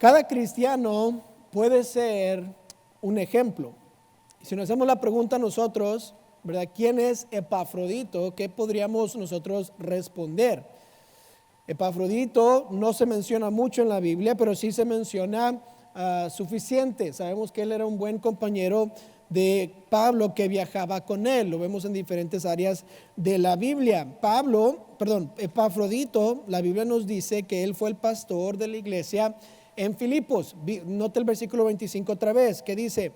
Cada cristiano puede ser un ejemplo. Si nos hacemos la pregunta nosotros, ¿verdad? ¿Quién es Epafrodito? ¿Qué podríamos nosotros responder? Epafrodito no se menciona mucho en la Biblia, pero sí se menciona suficiente. Sabemos que él era un buen compañero de Pablo que viajaba con él. Lo vemos en diferentes áreas de la Biblia. Epafrodito, la Biblia nos dice que él fue el pastor de la iglesia en Filipos. Note el versículo 25 otra vez, que dice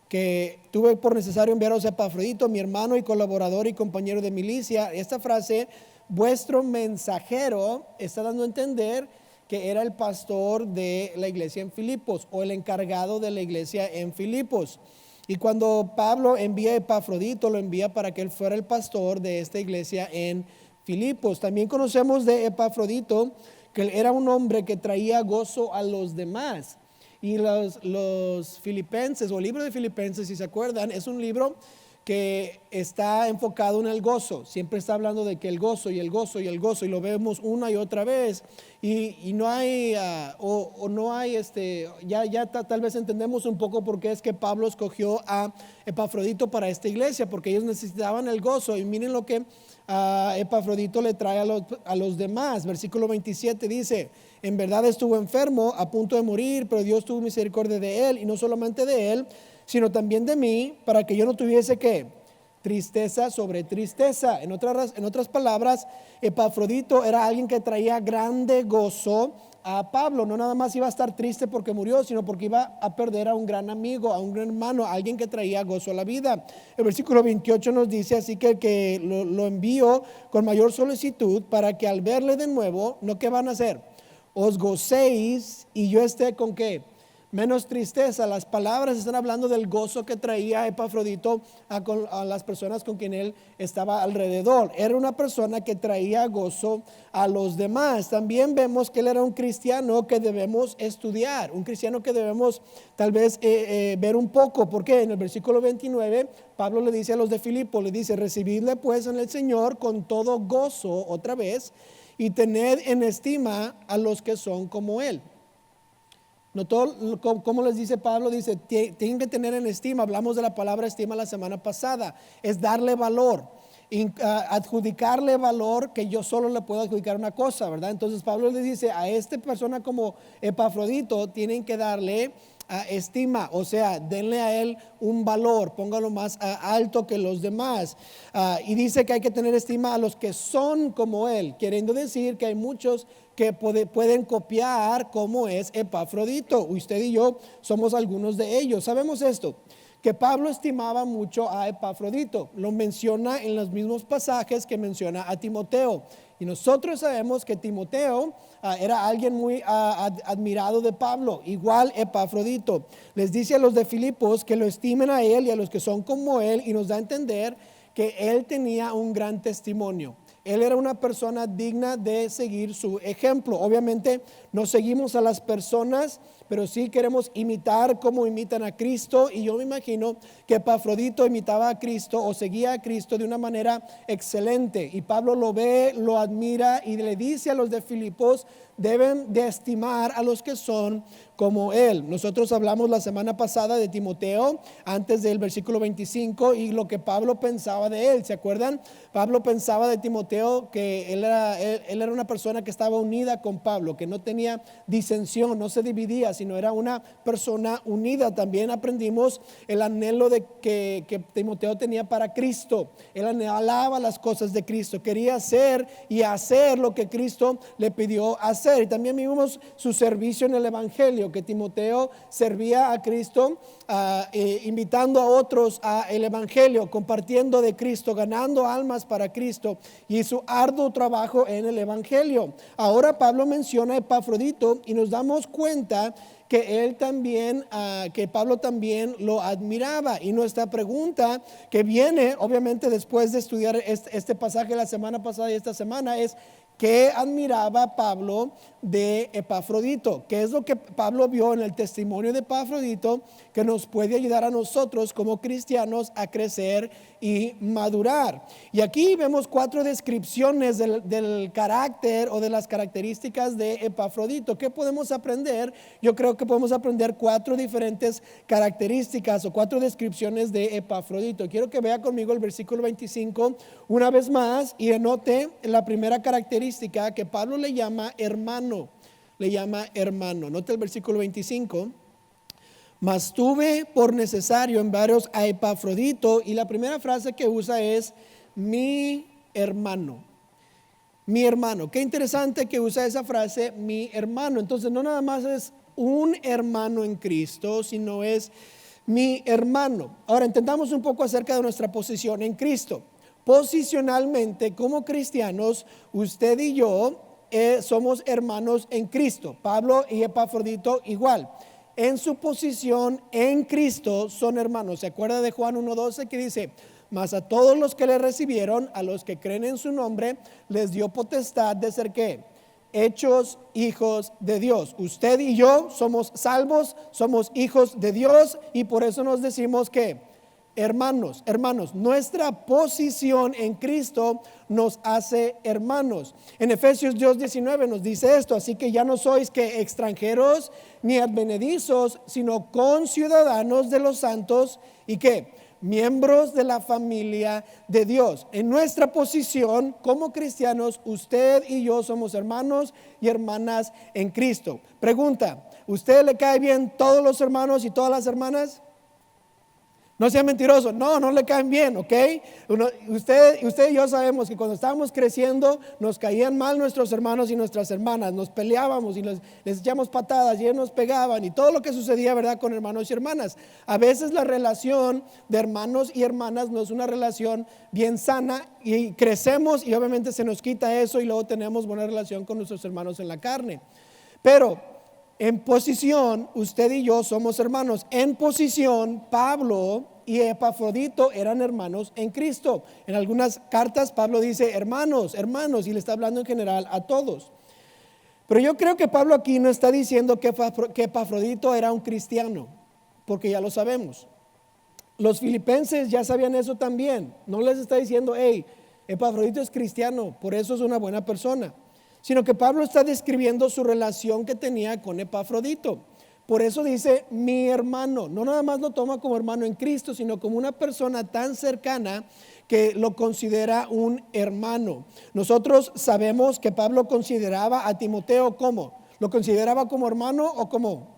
que tuve por necesario enviaros a Epafrodito, mi hermano y colaborador y compañero de milicia. Esta frase, vuestro mensajero, está dando a entender que era el pastor de la iglesia en Filipos o el encargado de la iglesia en Filipos. Y cuando Pablo envía a Epafrodito, lo envía para que él fuera el pastor de esta iglesia en Filipos. También conocemos de Epafrodito que él era un hombre que traía gozo a los demás. Y los Filipenses, o el libro de Filipenses, si se acuerdan, es un libro que está enfocado en el gozo. Siempre está hablando de que el gozo y el gozo y el gozo, y lo vemos una y otra vez. Y no hay, tal vez entendemos un poco por qué es que Pablo escogió a Epafrodito para esta iglesia, porque ellos necesitaban el gozo. Y miren lo que Epafrodito le trae a los demás. Versículo 27 dice: en verdad estuvo enfermo, a punto de morir, pero Dios tuvo misericordia de él, y no solamente de él, sino también de mí, para que yo no tuviese ¿qué? Tristeza sobre tristeza. En otras palabras, Epafrodito era alguien que traía grande gozo a Pablo. No nada más iba a estar triste porque murió, sino porque iba a perder a un gran amigo, a un gran hermano, a alguien que traía gozo a la vida. El versículo 28 nos dice así que lo envío con mayor solicitud, para que al verle de nuevo, ¿no qué van a hacer? Os gocéis y yo esté ¿con qué? Menos tristeza. Las palabras están hablando del gozo que traía Epafrodito a las personas con quien él estaba alrededor. Era una persona que traía gozo a los demás. También vemos que él era un cristiano que debemos estudiar, un cristiano que debemos tal vez ver un poco, porque en el versículo 29 Pablo le dice a los de Filipo, le dice: recibidle pues en el Señor con todo gozo, otra vez, y tened en estima a los que son como él. Como les dice Pablo, dice, tienen que tener en estima. Hablamos de la palabra estima la semana pasada. Es darle valor, adjudicarle valor, que yo solo le puedo adjudicar una cosa, ¿verdad? Entonces Pablo le dice a esta persona como Epafrodito, tienen que darle estima, o sea, denle a él un valor, póngalo más alto que los demás. Y dice que hay que tener estima a los que son como él, queriendo decir que hay muchos que pueden copiar cómo es Epafrodito. Usted y yo somos algunos de ellos. Sabemos esto, que Pablo estimaba mucho a Epafrodito. Lo menciona en los mismos pasajes que menciona a Timoteo. Y nosotros sabemos que Timoteo era alguien muy admirado de Pablo. Igual Epafrodito. Les dice a los de Filipos que lo estimen a él y a los que son como él, y nos da a entender que él tenía un gran testimonio. Él era una persona digna de seguir su ejemplo. Obviamente no seguimos a las personas, pero sí queremos imitar como imitan a Cristo. Y yo me imagino que Epafrodito imitaba a Cristo o seguía a Cristo de una manera excelente. Y Pablo lo ve, lo admira y le dice a los de Filipos: deben de estimar a los que son como él. Nosotros hablamos la semana pasada de Timoteo, antes del versículo 25, y lo que Pablo pensaba de él. ¿Se acuerdan? Pablo pensaba de Timoteo que él era una persona que estaba unida con Pablo, que no tenía disensión, no se dividía, sino era una persona unida. También aprendimos el anhelo que Timoteo tenía para Cristo. Él anhelaba las cosas de Cristo, quería hacer y hacer lo que Cristo le pidió hacer. Y también vimos su servicio en el evangelio, que Timoteo servía a Cristo, invitando a otros al evangelio, compartiendo de Cristo, ganando almas para Cristo, y su arduo trabajo en el evangelio. Ahora Pablo menciona a Epafrodito y nos damos cuenta que él también, que Pablo también lo admiraba. Y nuestra pregunta, que viene obviamente después de estudiar este pasaje la semana pasada y esta semana, es: ¿Qué admiraba Pablo de Epafrodito? ¿Qué es lo que Pablo vio en el testimonio de Epafrodito que nos puede ayudar a nosotros como cristianos a crecer y madurar? Y aquí vemos 4 descripciones del carácter o de las características de Epafrodito. ¿Qué podemos aprender? Yo creo que podemos aprender 4 diferentes características o 4 descripciones de Epafrodito. Quiero que vea conmigo el versículo 25 una vez más y anote la primera característica que Pablo le llama hermano. Le llama hermano. Note el versículo 25. Mas tuve por necesario enviaros a Epafrodito, y la primera frase que usa es mi hermano. Mi hermano. Qué interesante que usa esa frase, mi hermano. Entonces no nada más es un hermano en Cristo, sino es mi hermano. Ahora entendamos un poco acerca de nuestra posición en Cristo. Posicionalmente, como cristianos, usted y yo somos hermanos en Cristo. Pablo y Epafrodito igual. En su posición en Cristo son hermanos. ¿Se acuerda de Juan 1:12 que dice: mas a todos los que le recibieron, a los que creen en su nombre, les dio potestad de ser ¿qué? Hechos hijos de Dios. Usted y yo somos salvos, somos hijos de Dios, y por eso nos decimos que hermanos, nuestra posición en Cristo nos hace hermanos. En Efesios 2:19 nos dice esto: así que ya no sois que extranjeros ni advenedizos, sino conciudadanos de los santos y que miembros de la familia de Dios. En nuestra posición como cristianos, usted y yo somos hermanos y hermanas en Cristo. Pregunta: ¿usted le cae bien todos los hermanos y todas las hermanas? No sea mentiroso, no le caen bien, ¿ok? Usted y yo sabemos que cuando estábamos creciendo nos caían mal nuestros hermanos y nuestras hermanas, nos peleábamos y les echamos patadas y ellos nos pegaban y todo lo que sucedía, ¿verdad?, con hermanos y hermanas. A veces la relación de hermanos y hermanas no es una relación bien sana y crecemos y obviamente se nos quita eso y luego tenemos buena relación con nuestros hermanos en la carne. Pero en posición, usted y yo somos hermanos. En posición, Pablo y Epafrodito eran hermanos en Cristo. En algunas cartas Pablo dice hermanos, y le está hablando en general a todos. Pero yo creo que Pablo aquí no está diciendo que Epafrodito era un cristiano, porque ya lo sabemos. Los filipenses ya sabían eso también. No les está diciendo: hey, Epafrodito es cristiano, por eso es una buena persona. Sino que Pablo está describiendo su relación que tenía con Epafrodito. Por eso dice mi hermano. No nada más lo toma como hermano en Cristo, sino como una persona tan cercana que lo considera un hermano. Nosotros sabemos que Pablo consideraba a Timoteo ¿cómo? ¿Lo consideraba como hermano o como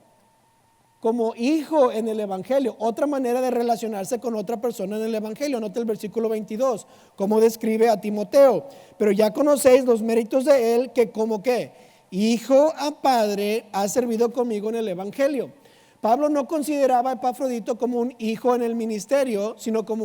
hijo en el evangelio? Otra manera de relacionarse con otra persona en el evangelio. Nota el versículo 22, cómo describe a Timoteo: pero ya conocéis los méritos de él, que como que hijo a padre ha servido conmigo en el evangelio. Pablo no consideraba a Epafrodito como un hijo en el ministerio, sino como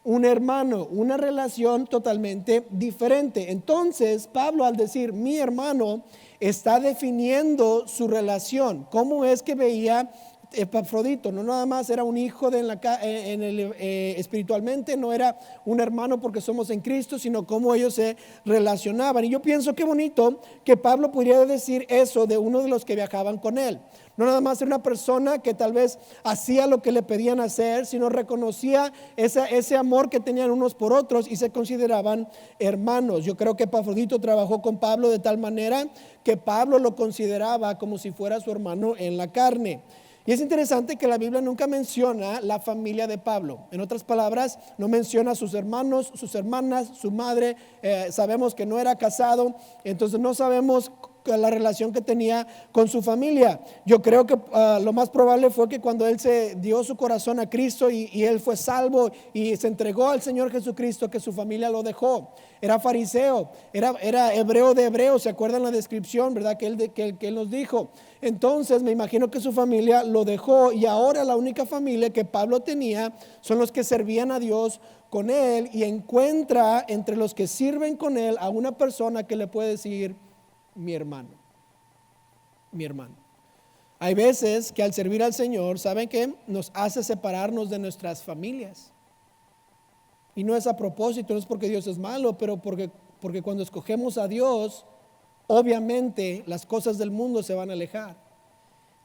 un hermano, una relación totalmente diferente. Entonces Pablo, al decir mi hermano, está definiendo su relación. ¿Cómo es que veía Epafrodito? No nada más era un hijo espiritualmente, no era un hermano porque somos en Cristo, sino cómo ellos se relacionaban. Y yo pienso qué bonito que Pablo pudiera decir eso de uno de los que viajaban con él. No nada más era una persona que tal vez hacía lo que le pedían hacer, sino reconocía ese amor que tenían unos por otros y se consideraban hermanos. Yo creo que Epafrodito trabajó con Pablo de tal manera que Pablo lo consideraba como si fuera su hermano en la carne. Y es interesante que la Biblia nunca menciona la familia de Pablo. En otras palabras, no menciona a sus hermanos, sus hermanas, su madre. Sabemos que no era casado, entonces no sabemos la relación que tenía con su familia. Yo creo que lo más probable fue que cuando él se dio su corazón a Cristo y él fue salvo y se entregó al Señor Jesucristo, que su familia lo dejó. Era fariseo, era hebreo de hebreos. ¿Se acuerdan la descripción, verdad, que él nos dijo? Entonces me imagino que su familia lo dejó, y ahora la única familia que Pablo tenía son los que servían a Dios con él, y encuentra entre los que sirven con él a una persona que le puede decir mi hermano. Hay veces que al servir al Señor, ¿saben qué? Nos hace separarnos de nuestras familias. Y no es a propósito, no es porque Dios es malo, pero porque porque cuando escogemos a Dios, obviamente las cosas del mundo se van a alejar.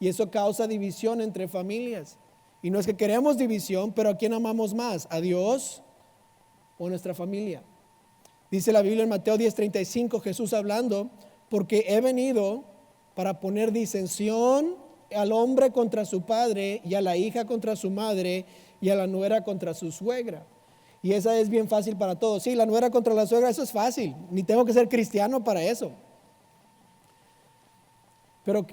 Y eso causa división entre familias. Y no es que queremos división, pero ¿a quién amamos más? ¿A Dios o a nuestra familia? Dice la Biblia en Mateo 10:35, Jesús hablando, porque he venido para poner disensión al hombre contra su padre, y a la hija contra su madre, y a la nuera contra su suegra. Y esa es bien fácil para todos. Sí, la nuera contra la suegra, eso es fácil. Ni tengo que ser cristiano para eso. Pero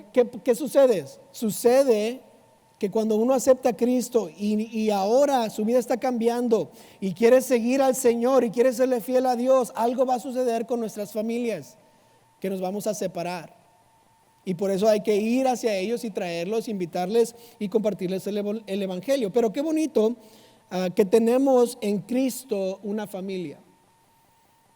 ¿qué sucede? Sucede que cuando uno acepta a Cristo y ahora su vida está cambiando y quiere seguir al Señor y quiere serle fiel a Dios, algo va a suceder con nuestras familias, que nos vamos a separar. Y por eso hay que ir hacia ellos y traerlos, invitarles y compartirles el Evangelio. Pero qué bonito que tenemos en Cristo una familia.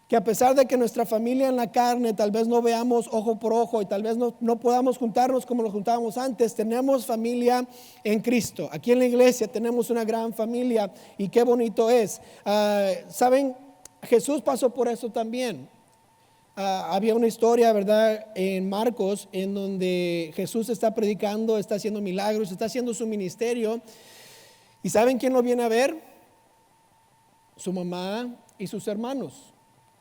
Que a pesar de que nuestra familia en la carne tal vez no veamos ojo por ojo y tal vez no podamos juntarnos como nos juntábamos antes, tenemos familia en Cristo. Aquí en la iglesia tenemos una gran familia y qué bonito es. ¿Saben? Jesús pasó por eso también. Había una historia, ¿verdad?, en Marcos, en donde Jesús está predicando, está haciendo milagros, está haciendo su ministerio. ¿Y saben quién lo viene a ver? Su mamá y sus hermanos.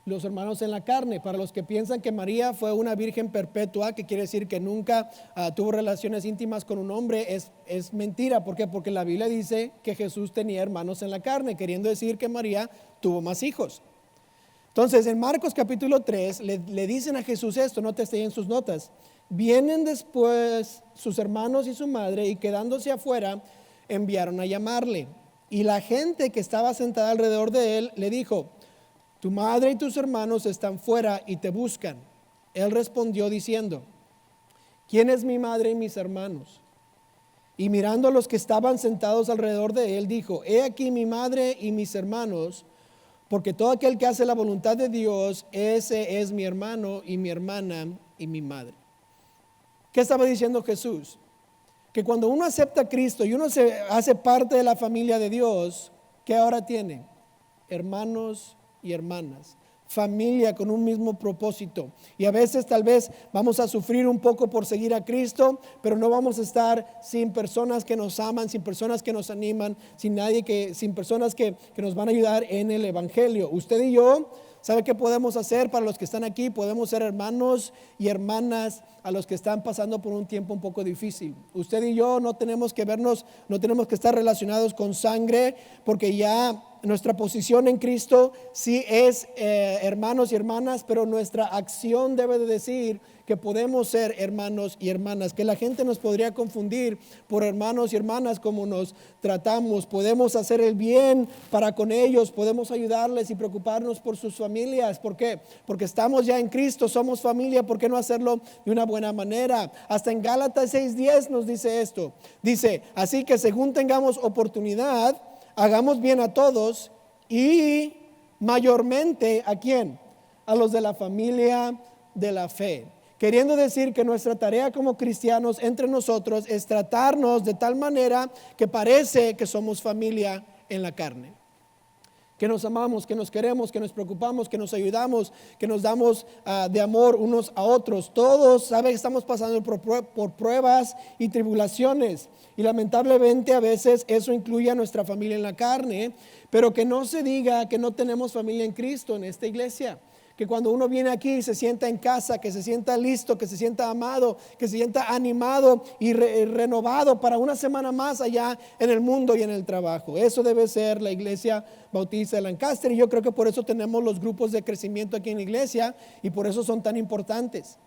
Los hermanos en la carne. Para los que piensan que María fue una virgen perpetua, que quiere decir que nunca tuvo relaciones íntimas con un hombre, es mentira. ¿Por qué? Porque la Biblia dice que Jesús tenía hermanos en la carne, queriendo decir que María tuvo más hijos. Entonces en Marcos capítulo 3 le dicen a Jesús esto, nótese en sus notas. Vienen después sus hermanos y su madre, y quedándose afuera enviaron a llamarle. Y la gente que estaba sentada alrededor de él le dijo: tu madre y tus hermanos están fuera y te buscan. Él respondió diciendo: ¿quién es mi madre y mis hermanos? Y mirando a los que estaban sentados alrededor de él, dijo: he aquí mi madre y mis hermanos, porque todo aquel que hace la voluntad de Dios, ese es mi hermano y mi hermana y mi madre. ¿Qué estaba diciendo Jesús? Que cuando uno acepta a Cristo y uno se hace parte de la familia de Dios, ¿qué ahora tiene? Hermanos y hermanas, familia con un mismo propósito. Y a veces tal vez vamos a sufrir un poco por seguir a Cristo, pero no vamos a estar sin personas que nos aman, sin personas que nos animan, sin personas que nos van a ayudar en el Evangelio. Usted y yo, ¿sabe qué podemos hacer para los que están aquí? Podemos ser hermanos y hermanas a los que están pasando por un tiempo un poco difícil. Usted y yo no tenemos que vernos, no tenemos que estar relacionados con sangre, porque ya nuestra posición en Cristo sí es hermanos y hermanas, pero nuestra acción debe de decir que podemos ser hermanos y hermanas, que la gente nos podría confundir por hermanos y hermanas como nos tratamos. Podemos hacer el bien para con ellos, podemos ayudarles y preocuparnos por sus familias. ¿Por qué? Porque estamos ya en Cristo, somos familia. ¿Por qué no hacerlo de una buena manera? Hasta en Gálatas 6:10 nos dice esto. Dice: así que según tengamos oportunidad, hagamos bien a todos, y mayormente ¿a quién? A los de la familia de la fe. Queriendo decir que nuestra tarea como cristianos entre nosotros es tratarnos de tal manera que parece que somos familia en la carne. Que nos amamos, que nos queremos, que nos preocupamos, que nos ayudamos, que nos damos de amor unos a otros. Todos saben que estamos pasando por pruebas y tribulaciones. Y lamentablemente a veces eso incluye a nuestra familia en la carne. Pero que no se diga que no tenemos familia en Cristo en esta iglesia. Que cuando uno viene aquí se sienta en casa, que se sienta listo, que se sienta amado, que se sienta animado y renovado para una semana más allá en el mundo y en el trabajo. Eso debe ser la Iglesia Bautista de Lancaster, y yo creo que por eso tenemos los grupos de crecimiento aquí en la iglesia, y por eso son tan importantes.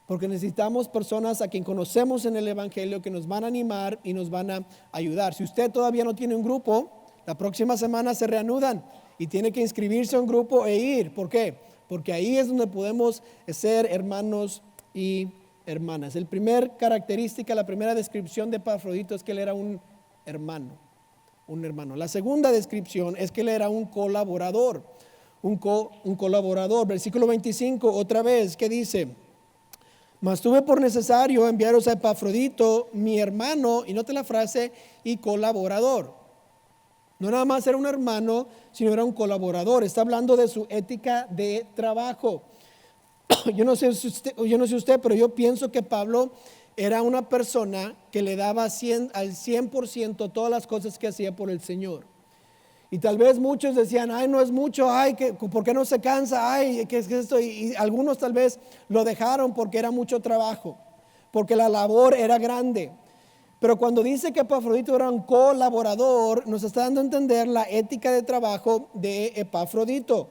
Porque necesitamos personas a quien conocemos en el Evangelio, que nos van a animar y nos van a ayudar. Si usted todavía no tiene un grupo, la próxima semana se reanudan y tiene que inscribirse a un grupo e ir. ¿Por qué? Porque ahí es donde podemos ser hermanos y hermanas. La primera característica, la primera descripción de Epafrodito es que él era un hermano. La segunda descripción es que él era un colaborador. Un colaborador. Versículo 25, otra vez, ¿qué dice? Mas tuve por necesario enviaros a Epafrodito, mi hermano, y note la frase, y colaborador. No nada más era un hermano, sino era un colaborador. Está hablando de su ética de trabajo. Yo no sé usted, pero yo pienso que Pablo era una persona que le daba al 100% todas las cosas que hacía por el Señor. Y tal vez muchos decían, ay, no es mucho, ay, ¿por qué no se cansa? Ay, ¿qué es esto? Y algunos tal vez lo dejaron porque era mucho trabajo, porque la labor era grande. Pero cuando dice que Epafrodito era un colaborador, nos está dando a entender la ética de trabajo de Epafrodito.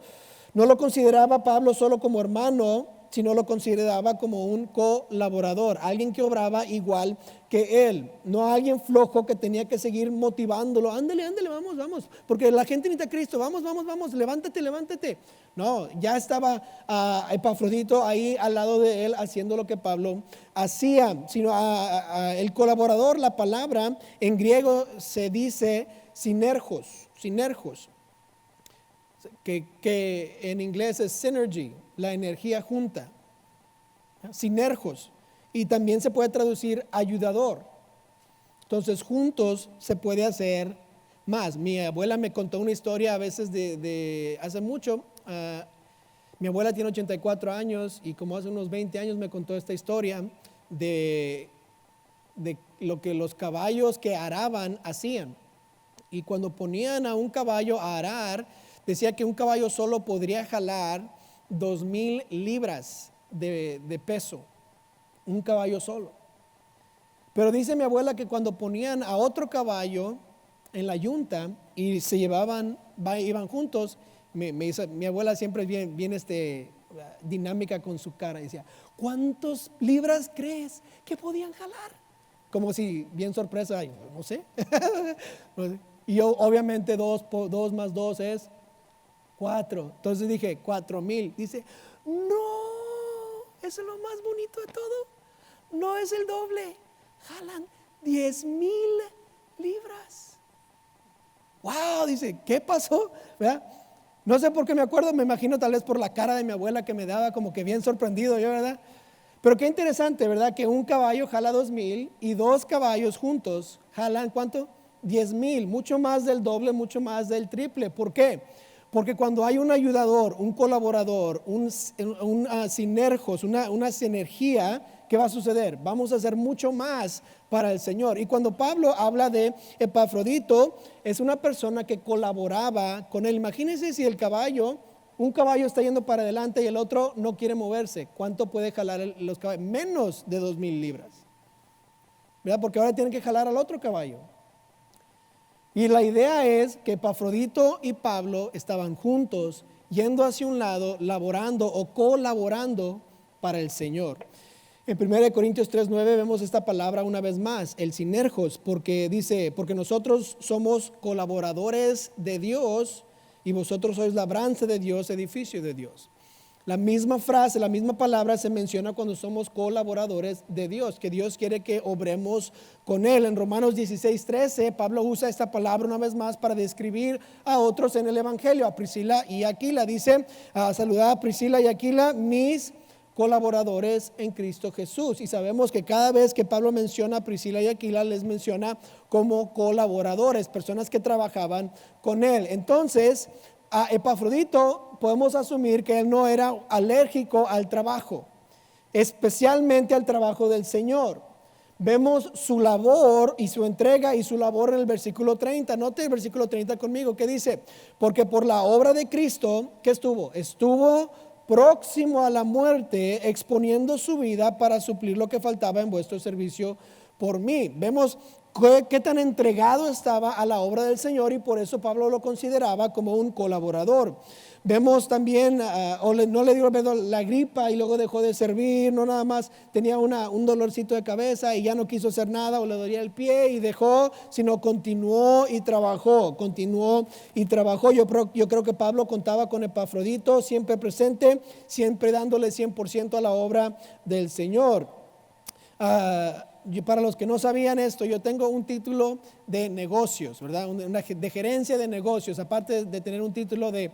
No lo consideraba Pablo solo como hermano, sino lo consideraba como un colaborador, alguien que obraba igual que él, no alguien flojo que tenía que seguir motivándolo. Ándale, ándale, vamos, vamos, porque la gente necesita a Cristo, vamos, vamos, vamos, levántate, levántate. No, ya estaba Epafrodito ahí al lado de él haciendo lo que Pablo hacía, sino el colaborador, la palabra en griego se dice sinergos, que en inglés es synergy, la energía junta, sinergos, y también se puede traducir ayudador. Entonces juntos se puede hacer más. Mi abuela me contó una historia a veces de hace mucho. Mi abuela tiene 84 años y como hace unos 20 años me contó esta historia de lo que los caballos que araban hacían. Y cuando ponían a un caballo a arar, decía que un caballo solo podría jalar 2,000 libras de peso, un caballo solo. Pero dice mi abuela que cuando ponían a otro caballo en la yunta y se iban juntos, mi abuela siempre es bien dinámica con su cara, decía, ¿cuántas libras crees que podían jalar? Como si bien sorpresa, no sé. Y yo obviamente 2 más 2 es 4. Entonces dije 4,000. Dice, no, eso es lo más bonito de todo. No es el doble. Jalan 10,000 libras. Wow, dice, ¿qué pasó? ¿Verdad? No sé por qué me acuerdo, me imagino tal vez por la cara de mi abuela que me daba como que bien sorprendido yo, ¿verdad? Pero qué interesante, ¿verdad? Que un caballo jala 2,000 y 2 caballos juntos jalan ¿cuánto? 10,000, mucho más del doble, mucho más del triple. ¿Por qué? Porque cuando hay un ayudador, un colaborador, un sinergos, una sinergia, ¿qué va a suceder? Vamos a hacer mucho más para el Señor. Y cuando Pablo habla de Epafrodito, es una persona que colaboraba con él. Imagínense si un caballo está yendo para adelante y el otro no quiere moverse. ¿Cuánto puede jalar los caballos? Menos de 2,000 libras. ¿Verdad? Porque ahora tienen que jalar al otro caballo. Y la idea es que Epafrodito y Pablo estaban juntos, yendo hacia un lado, laborando o colaborando para el Señor. En 1 Corintios 3:9 vemos esta palabra una vez más, el sinergos, porque dice, porque nosotros somos colaboradores de Dios y vosotros sois labranza de Dios, edificio de Dios. La misma frase, la misma palabra se menciona cuando somos colaboradores de Dios, que Dios quiere que obremos con Él. En Romanos 16:13, Pablo usa esta palabra una vez más para describir a otros en el Evangelio, a Priscila y Aquila. Dice, saludad a Priscila y Aquila, mis colaboradores en Cristo Jesús. Y sabemos que cada vez que Pablo menciona a Priscila y Aquila, les menciona como colaboradores, personas que trabajaban con él. Entonces, a Epafrodito podemos asumir que él no era alérgico al trabajo, especialmente al trabajo del Señor. Vemos su labor y su entrega y su labor en el versículo 30. Note el versículo 30 conmigo, que dice, porque por la obra de Cristo, ¿qué estuvo? Estuvo próximo a la muerte, exponiendo su vida para suplir lo que faltaba en vuestro servicio por mí. Vemos qué tan entregado estaba a la obra del Señor y por eso Pablo lo consideraba como un colaborador. Vemos también, no le dio la gripa y luego dejó de servir, no nada más tenía un dolorcito de cabeza y ya no quiso hacer nada o le dolía el pie y dejó, sino continuó y trabajó. Yo creo que Pablo contaba con Epafrodito, siempre presente, siempre dándole 100% a la obra del Señor. Para los que no sabían esto, yo tengo un título de negocios, ¿verdad? De gerencia de negocios. Aparte de tener un título de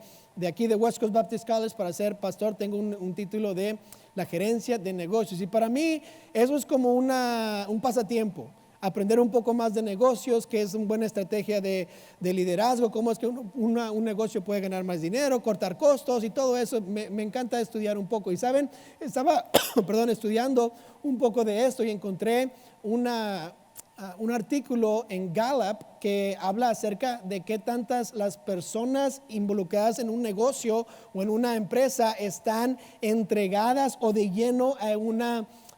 aquí de West Coast Baptist College para ser pastor, tengo un título de la gerencia de negocios. Y para mí eso es como un pasatiempo. aprender un poco más de negocios, qué es una buena estrategia de liderazgo, cómo es que un negocio puede ganar más dinero, cortar costos y todo eso. Me encanta estudiar un poco. Y saben, estaba estudiando un poco de esto y encontré un artículo en Gallup que habla acerca de qué tantas las personas involucradas en un negocio o en una empresa están entregadas o de lleno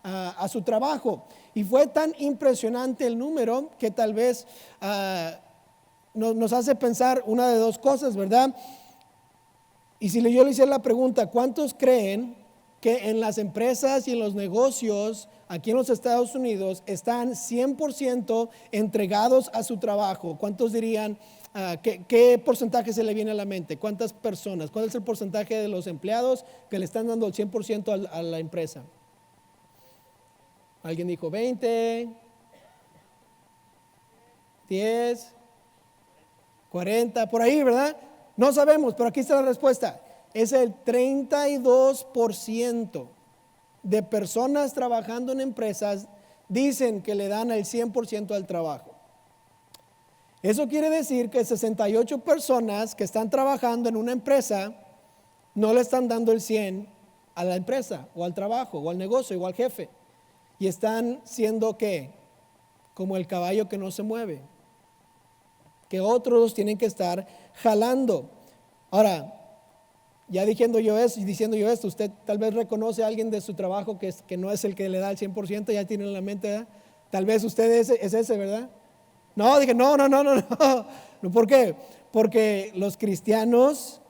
a su trabajo. Y fue tan impresionante el número que tal vez nos hace pensar una de dos cosas, ¿verdad? Y si yo le hiciera la pregunta, ¿cuántos creen que en las empresas y en los negocios aquí en los Estados Unidos están 100% entregados a su trabajo? ¿Cuántos dirían, qué porcentaje se le viene a la mente? ¿Cuántas personas? ¿Cuál es el porcentaje de los empleados que le están dando el 100% a la empresa? Alguien dijo 20, 10, 40, por ahí, ¿verdad? No sabemos, pero aquí está la respuesta. Es el 32% de personas trabajando en empresas dicen que le dan el 100% al trabajo. Eso quiere decir que 68 personas que están trabajando en una empresa no le están dando el 100 a la empresa o al trabajo o al negocio o al jefe. Y están siendo ¿qué? Como el caballo que no se mueve, que otros tienen que estar jalando. Ahora, ya diciendo yo esto, usted tal vez reconoce a alguien de su trabajo que no es el que le da el 100%, ya tiene en la mente, ¿verdad? Tal vez usted es ese, ¿verdad? No, dije, no. ¿Por qué? Porque los cristianos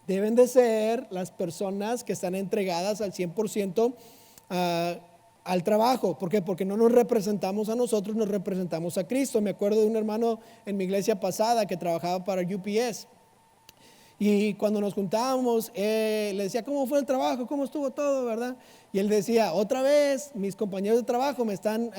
deben de ser las personas que están entregadas al 100% al trabajo. ¿Por qué? Porque no nos representamos a nosotros, nos representamos a Cristo. Me acuerdo de un hermano en mi iglesia pasada que trabajaba para UPS. Y cuando nos juntábamos, le decía, ¿cómo fue el trabajo? ¿Cómo estuvo todo? ¿Verdad? Y él decía, otra vez, mis compañeros de trabajo me están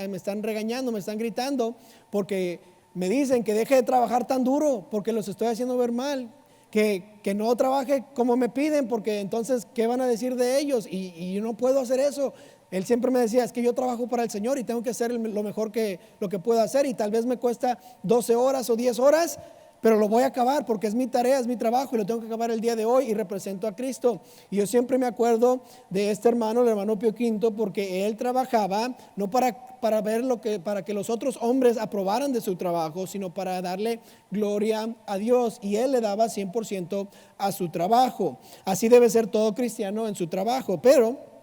regañando, me están gritando, porque me dicen que deje de trabajar tan duro, porque los estoy haciendo ver mal. Que no trabaje como me piden, porque entonces, ¿qué van a decir de ellos? Y yo no puedo hacer eso. Él siempre me decía, es que yo trabajo para el Señor y tengo que hacer lo mejor lo que puedo hacer, y tal vez me cuesta 12 horas o 10 horas, pero lo voy a acabar porque es mi tarea, es mi trabajo y lo tengo que acabar el día de hoy y represento a Cristo. Y yo siempre me acuerdo de este hermano, el hermano Pío Quinto, porque él trabajaba no para ver para que los otros hombres aprobaran de su trabajo, sino para darle gloria a Dios, y él le daba 100% a su trabajo. Así debe ser todo cristiano en su trabajo, pero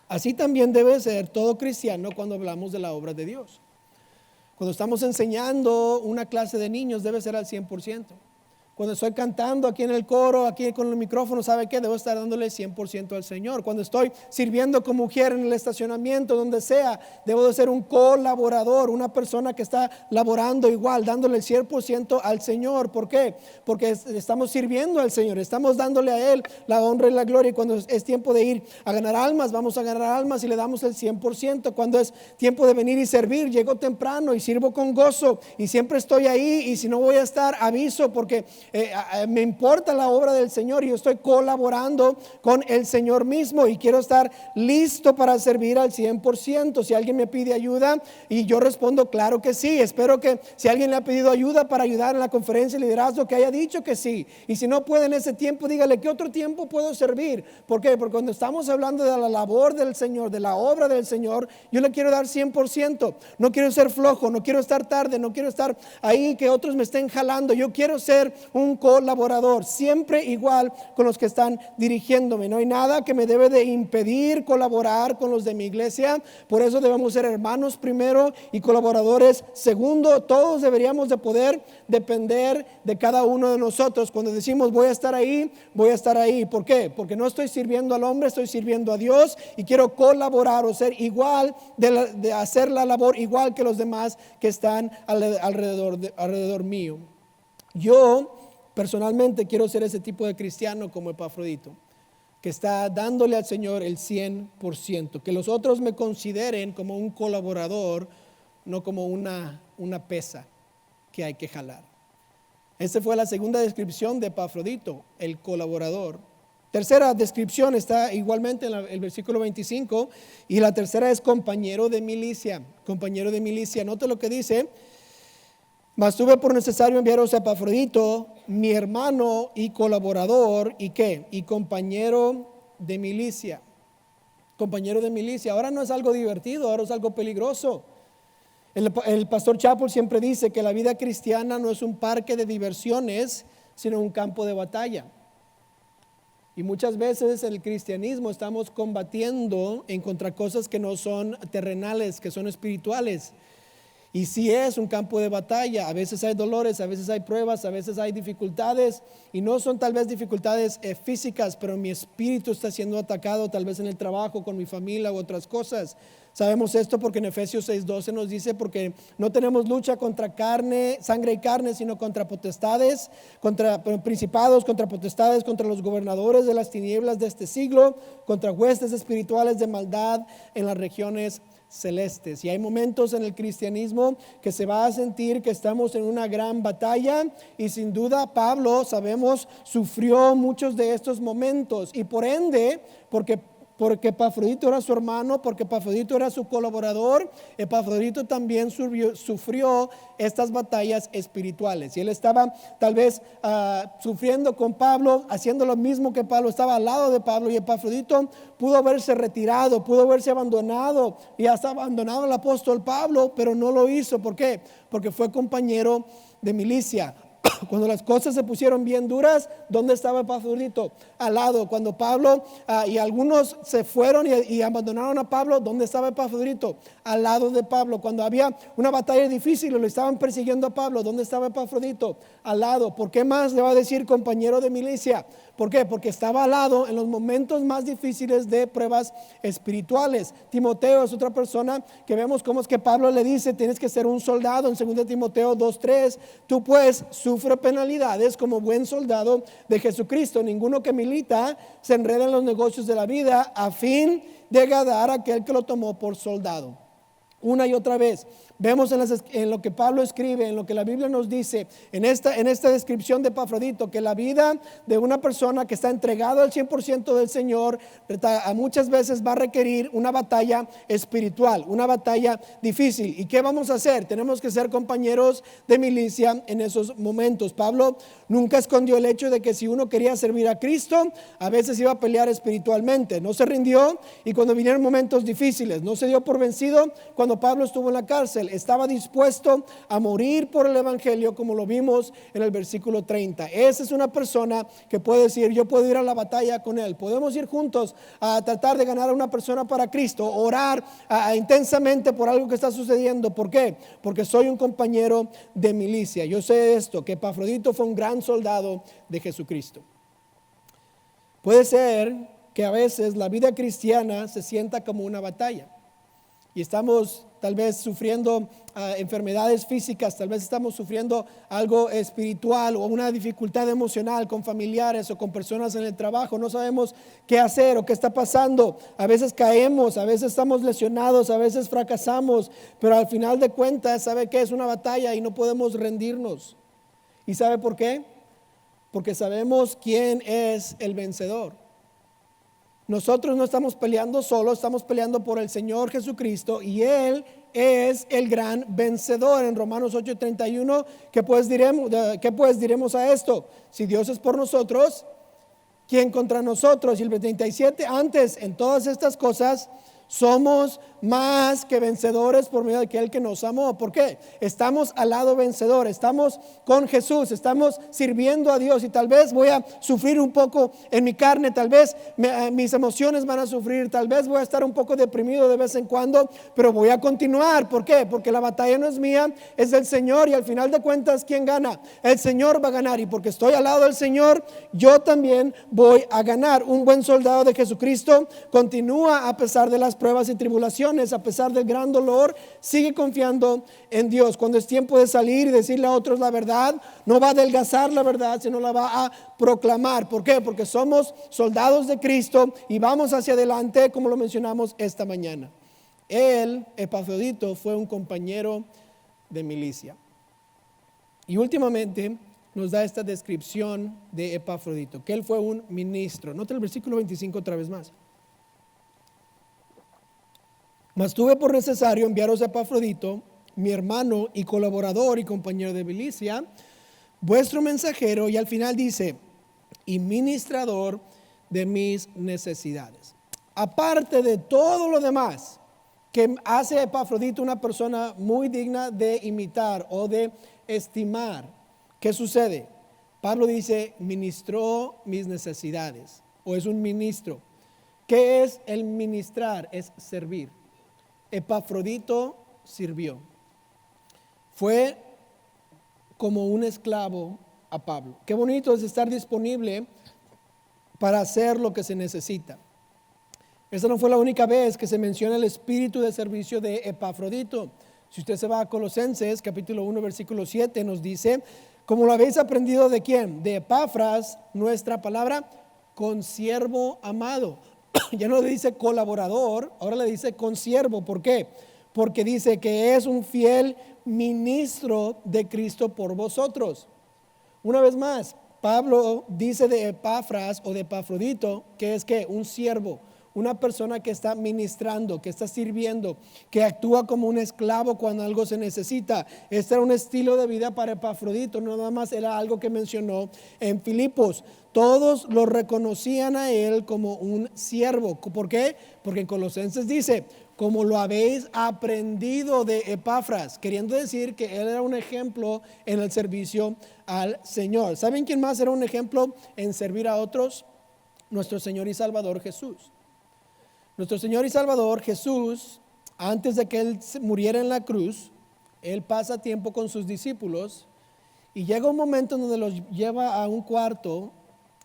así también debe ser todo cristiano cuando hablamos de la obra de Dios. Cuando estamos enseñando una clase de niños debe ser al 100%. Cuando estoy cantando aquí en el coro, aquí con el micrófono, ¿sabe qué? Debo estar dándole 100% al Señor. Cuando estoy sirviendo como mujer en el estacionamiento, donde sea, debo de ser un colaborador, una persona que está laborando igual, dándole el 100% al Señor. ¿Por qué? Porque estamos sirviendo al Señor, estamos dándole a Él la honra y la gloria. Y cuando es tiempo de ir a ganar almas, vamos a ganar almas y le damos el 100%. Cuando es tiempo de venir y servir, llego temprano y sirvo con gozo y siempre estoy ahí, y si no voy a estar, aviso, porque me importa la obra del Señor y yo estoy colaborando con el Señor mismo y quiero estar listo para servir al 100%. Si alguien me pide ayuda y yo respondo claro que sí, espero que si alguien le ha pedido ayuda para ayudar en la conferencia de liderazgo, que haya dicho que sí, y si no puede en ese tiempo, dígale, ¿qué otro tiempo puedo servir? ¿Por qué? Porque cuando estamos hablando de la labor del Señor, de la obra del Señor, yo le quiero dar 100%. No quiero ser flojo, no quiero estar tarde, no quiero estar ahí que otros me estén jalando. Yo quiero ser un colaborador, siempre igual con los que están dirigiéndome. No hay nada que me debe de impedir colaborar con los de mi iglesia. Por eso debemos ser hermanos primero y colaboradores segundo. Todos deberíamos de poder depender de cada uno de nosotros. Cuando decimos voy a estar ahí, voy a estar ahí. ¿Por qué? Porque no estoy sirviendo al hombre, estoy sirviendo a Dios, y quiero colaborar o ser igual, de hacer la labor igual que los demás que están alrededor mío. Yo personalmente quiero ser ese tipo de cristiano como Epafrodito, que está dándole al Señor el 100%, que los otros me consideren como un colaborador, no como una pesa que hay que jalar. Esa fue la segunda descripción de Epafrodito, el colaborador. Tercera descripción está igualmente en el versículo 25, y la tercera es compañero de milicia. Compañero de milicia. Note lo que dice: mas tuve por necesario enviaros a Epafrodito, mi hermano y colaborador, ¿y qué? Y compañero de milicia. Compañero de milicia. Ahora no es algo divertido, ahora es algo peligroso. El pastor Chappell siempre dice que la vida cristiana no es un parque de diversiones, sino un campo de batalla. Y muchas veces en el cristianismo estamos combatiendo en contra cosas que no son terrenales, que son espirituales. Y sí es un campo de batalla. A veces hay dolores, a veces hay pruebas, a veces hay dificultades. Y no son tal vez dificultades físicas, pero mi espíritu está siendo atacado, tal vez en el trabajo, con mi familia u otras cosas. Sabemos esto porque en Efesios 6:12 nos dice: porque no tenemos lucha contra carne, sangre y carne, sino contra potestades, contra principados, contra potestades, contra los gobernadores de las tinieblas de este siglo, contra huestes espirituales de maldad en las regiones celestes. Y hay momentos en el cristianismo que se va a sentir que estamos en una gran batalla, y sin duda Pablo, sabemos, sufrió muchos de estos momentos, y por ende, porque Epafrodito era su hermano, porque Epafrodito era su colaborador, Epafrodito también sufrió estas batallas espirituales. Y él estaba tal vez sufriendo con Pablo, haciendo lo mismo que Pablo, estaba al lado de Pablo, y Epafrodito pudo haberse retirado, pudo haberse abandonado, y hasta abandonado al apóstol Pablo, pero no lo hizo. ¿Por qué? Porque fue compañero de milicia. Cuando las cosas se pusieron bien duras, ¿dónde estaba Epafrodito? Al lado. Cuando Pablo y algunos se fueron y abandonaron a Pablo, ¿dónde estaba Epafrodito? Al lado de Pablo. Cuando había una batalla difícil y lo estaban persiguiendo a Pablo, ¿dónde estaba Epafrodito? Al lado. ¿Por qué más le va a decir compañero de milicia? ¿Por qué? Porque estaba al lado en los momentos más difíciles de pruebas espirituales. Timoteo es otra persona que vemos cómo es que Pablo le dice: tienes que ser un soldado. En 2 Timoteo 2:3, tú pues sufre penalidades como buen soldado de Jesucristo. Ninguno que milita se enreda en los negocios de la vida, a fin de agradar a aquel que lo tomó por soldado. Una y otra vez vemos en lo que Pablo escribe, en lo que la Biblia nos dice, en esta descripción de Epafrodito, que la vida de una persona que está entregada al 100% del Señor muchas veces va a requerir una batalla espiritual, una batalla difícil. ¿Y qué vamos a hacer? Tenemos que ser compañeros de milicia en esos momentos. Pablo nunca escondió el hecho de que si uno quería servir a Cristo, a veces iba a pelear espiritualmente. No se rindió, y cuando vinieron momentos difíciles, no se dio por vencido. Cuando Pablo estuvo en la cárcel, estaba dispuesto a morir por el evangelio, como lo vimos en el versículo 30. Esa es una persona que puede decir: yo puedo ir a la batalla con él. Podemos ir juntos a tratar de ganar a una persona para Cristo, orar intensamente por algo que está sucediendo. ¿Por qué? Porque soy un compañero de milicia. Yo sé esto, que Epafrodito fue un gran soldado de Jesucristo. Puede ser que a veces la vida cristiana se sienta como una batalla, y estamos tal vez sufriendo enfermedades físicas, tal vez estamos sufriendo algo espiritual o una dificultad emocional con familiares o con personas en el trabajo. No sabemos qué hacer o qué está pasando. A veces caemos, a veces estamos lesionados, a veces fracasamos, pero al final de cuentas, ¿sabe qué? Es una batalla y no podemos rendirnos. ¿Y sabe por qué? Porque sabemos quién es el vencedor. Nosotros no estamos peleando solos, estamos peleando por el Señor Jesucristo, y Él es el gran vencedor. En Romanos 8:31, ¿qué pues diremos a esto? Si Dios es por nosotros, ¿quién contra nosotros? Y el 37, antes, en todas estas cosas, somos más que vencedores por medio de aquel que nos amó. ¿Por qué? Estamos al lado vencedor, estamos con Jesús, estamos sirviendo a Dios, y tal vez voy a sufrir un poco en mi carne, tal vez mis emociones van a sufrir, tal vez voy a estar un poco deprimido de vez en cuando, pero voy a continuar. ¿Por qué? Porque la batalla no es mía, es del Señor, y al final de cuentas, ¿quién gana? El Señor va a ganar, y porque estoy al lado del Señor, yo también voy a ganar. Un buen soldado de Jesucristo continúa a pesar de las pruebas y tribulaciones, a pesar del gran dolor, sigue confiando en Dios. Cuando es tiempo de salir y decirle a otros la verdad, no va a adelgazar la verdad, sino la va a proclamar. ¿Por qué? Porque somos soldados de Cristo y vamos hacia adelante, como lo mencionamos esta mañana. Él, Epafrodito, fue un compañero de milicia. Y últimamente nos da esta descripción de Epafrodito, que él fue un ministro. Nota el versículo 25 otra vez más. Mas tuve por necesario enviaros a Epafrodito, mi hermano y colaborador y compañero de milicia, vuestro mensajero, y al final dice, y ministrador de mis necesidades. Aparte de todo lo demás que hace Epafrodito una persona muy digna de imitar o de estimar, ¿qué sucede? Pablo dice, ministró mis necesidades, o es un ministro. ¿Qué es el ministrar? Es servir. Epafrodito sirvió. Fue como un esclavo a Pablo. Qué bonito es estar disponible para hacer lo que se necesita. Esta no fue la única vez que se menciona el espíritu de servicio de Epafrodito. Si usted se va a Colosenses, capítulo 1, versículo 7, nos dice, como lo habéis aprendido de quién? De Epafras, nuestra palabra, consiervo amado. Ya no le dice colaborador, ahora le dice consiervo. ¿Por qué? Porque dice que es un fiel ministro de Cristo por vosotros. Una vez más, Pablo dice de Epafras o de Epafrodito que es que un siervo, una persona que está ministrando, que está sirviendo, que actúa como un esclavo cuando algo se necesita. Este era un estilo de vida para Epafrodito, no nada más era algo que mencionó en Filipos. Todos lo reconocían a él como un siervo. ¿Por qué? Porque en Colosenses dice, como lo habéis aprendido de Epafras, queriendo decir que él era un ejemplo en el servicio al Señor. ¿Saben quién más era un ejemplo en servir a otros? Nuestro Señor y Salvador Jesús. Nuestro Señor y Salvador Jesús, antes de que Él muriera en la cruz, Él pasa tiempo con sus discípulos y llega un momento en donde los lleva a un cuarto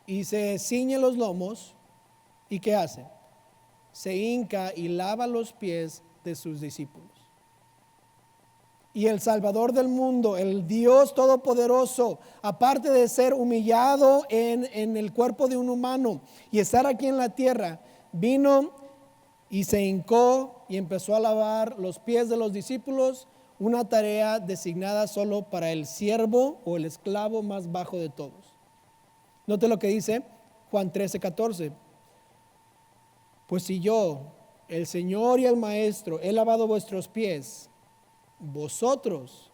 y se ciñe los lomos. ¿Y qué hace? Se hinca y lava los pies de sus discípulos. Y el Salvador del mundo, el Dios Todopoderoso, aparte de ser humillado en el cuerpo de un humano y estar aquí en la tierra, vino y se hincó y empezó a lavar los pies de los discípulos, una tarea designada solo para el siervo o el esclavo más bajo de todos. Note lo que dice Juan 13:14. Pues si yo, el Señor y el Maestro, he lavado vuestros pies, vosotros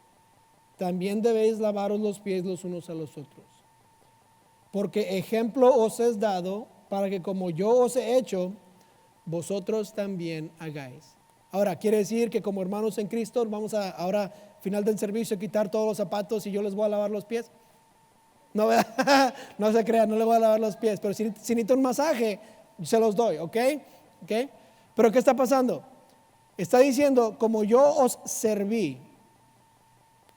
también debéis lavaros los pies los unos a los otros. Porque ejemplo os es dado para que como yo os he hecho, vosotros también hagáis. Ahora, quiere decir que como hermanos en Cristo, vamos a ahora, final del servicio, quitar todos los zapatos y yo les voy a lavar los pies. No, no se crean, no les voy a lavar los pies, pero si necesito un masaje, se los doy, ¿ok? Pero ¿qué está pasando? Está diciendo, como yo os serví,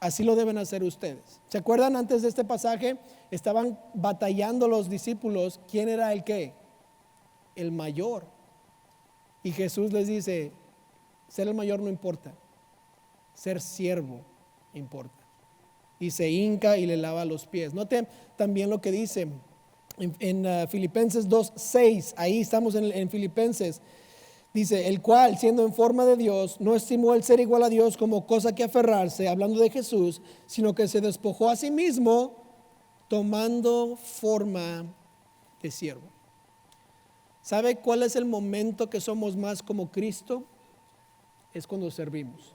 así lo deben hacer ustedes. ¿Se acuerdan antes de este pasaje? Estaban batallando los discípulos. ¿Quién era el qué? El mayor. Y Jesús les dice, ser el mayor no importa, ser siervo importa. Y se hinca y le lava los pies. Noten también lo que dice en Filipenses 2:6, ahí estamos en Filipenses. Dice, el cual siendo en forma de Dios, no estimó el ser igual a Dios como cosa que aferrarse, hablando de Jesús, sino que se despojó a sí mismo, tomando forma de siervo. ¿Sabe cuál es el momento que somos más como Cristo? Es cuando servimos.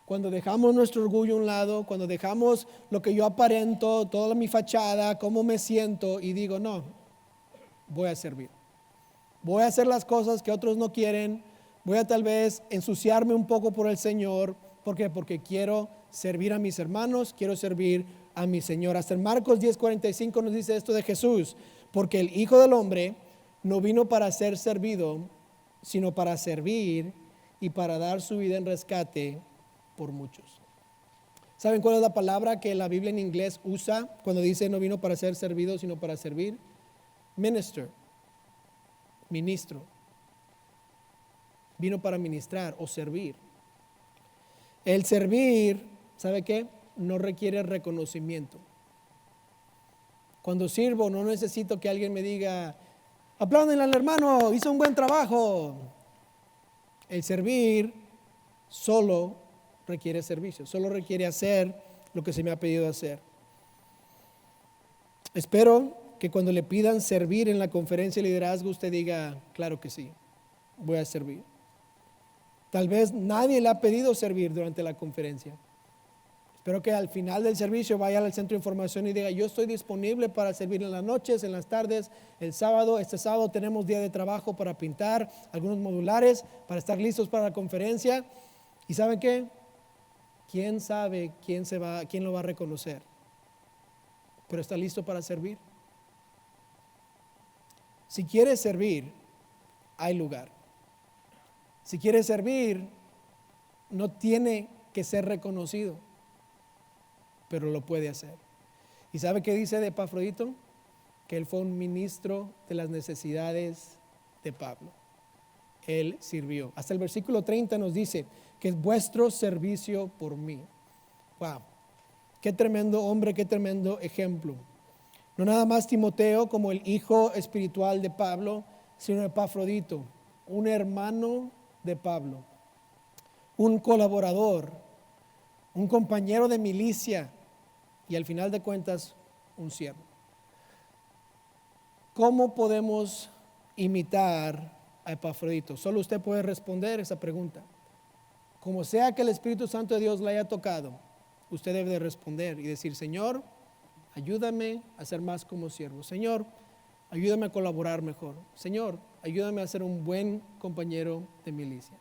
Cuando dejamos nuestro orgullo a un lado, cuando dejamos lo que yo aparento, toda mi fachada, cómo me siento y digo, no, voy a servir. Voy a hacer las cosas que otros no quieren, voy a tal vez ensuciarme un poco por el Señor. ¿Por qué? Porque quiero servir a mis hermanos, quiero servir a mi Señor. Hasta en Marcos 10:45 nos dice esto de Jesús, porque el Hijo del Hombre no vino para ser servido, sino para servir y para dar su vida en rescate por muchos. ¿Saben cuál es la palabra que la Biblia en inglés usa cuando dice no vino para ser servido, sino para servir? Minister, ministro. Vino para ministrar o servir. El servir, ¿sabe qué? No requiere reconocimiento. Cuando sirvo no necesito que alguien me diga, apláudenle al hermano, hizo un buen trabajo. El servir solo requiere servicio, solo requiere hacer lo que se me ha pedido hacer. Espero que cuando le pidan servir en la conferencia de liderazgo, usted diga, claro que sí, voy a servir. Tal vez nadie le ha pedido servir durante la conferencia. Espero que al final del servicio vaya al centro de información y diga, yo estoy disponible para servir en las noches, en las tardes, el sábado. Este sábado tenemos día de trabajo para pintar algunos modulares, para estar listos para la conferencia. ¿Y saben qué? ¿Quién sabe quién lo va a reconocer? Pero está listo para servir. Si quiere servir, hay lugar. Si quiere servir, no tiene que ser reconocido, pero lo puede hacer. ¿Y sabe qué dice de Epafrodito? Que él fue un ministro de las necesidades de Pablo. Él sirvió. Hasta el versículo 30 nos dice que es vuestro servicio por mí. Wow, qué tremendo hombre, qué tremendo ejemplo. No nada más Timoteo como el hijo espiritual de Pablo, sino Epafrodito, un hermano de Pablo, un colaborador, un compañero de milicia y al final de cuentas un siervo. ¿Cómo podemos imitar a Epafrodito? Solo usted puede responder esa pregunta. Como sea que el Espíritu Santo de Dios le haya tocado, usted debe de responder y decir, Señor, ayúdame a ser más como siervo. Señor, ayúdame a colaborar mejor. Señor, ayúdame a ser un buen compañero de milicia.